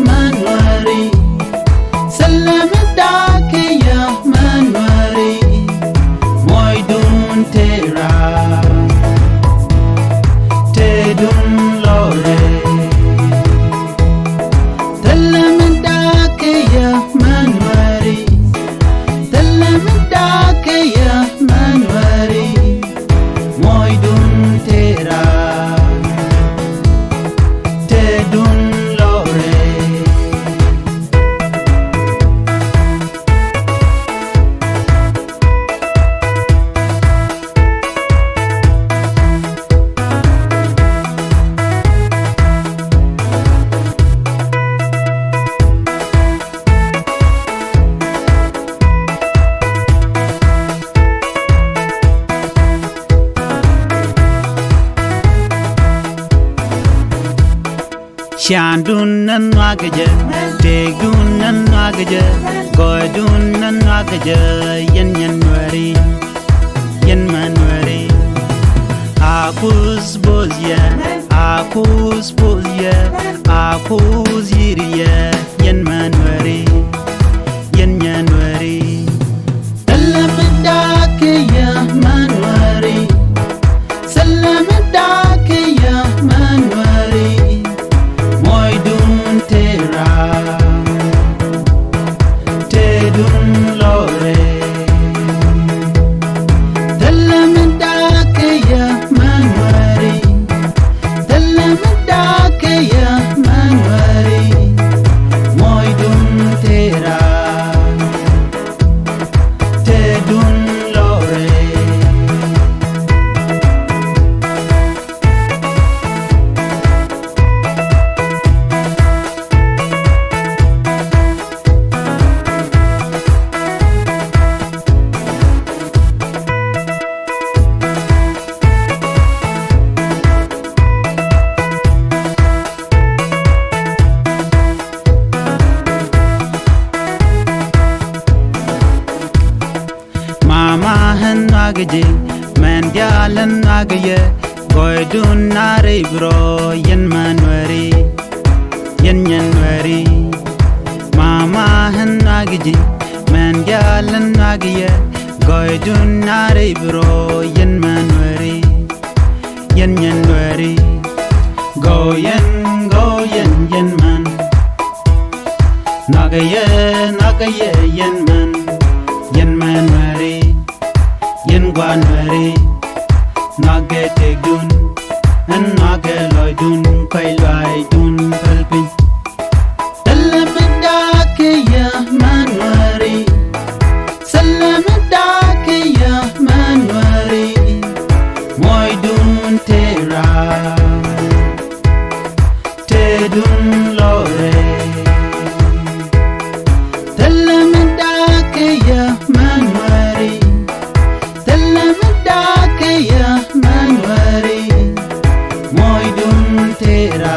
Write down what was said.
manwari salamdake ya manwari moidun tera tedun lore salamdake ya manwari salamdake ya manwari moidun tera tedun lore Shandun nan wagaje, tegdun nan wagaje, goydun nan wagaje, yen wari, yen manwari. Akuz bozye, akuz yiriye, yen manwari, yen wari. Salamdake ya manwari, salamdake ya manwari. Moidun tera tedun lore salamdake ya manwari salamdake ya manwari moidun tera tedun lore Mama han wagaje, man dialan wagaye, goydun nare bro, yen manwari, yen wari. Mama han wagaje, man dialan wagaye, goydun nare bro, yen manwari, yen wari. Go yen yen man, nagaye yen man. Yen manwari, yen gwanwari, nage tegdun, and nage loydun, kai loydun kalpin. Salamdake ya manwari, salamdake ya manwari, moidun tera, tedun lore. Salamdake ya manwari, salamdake ya manwari, moidun tera.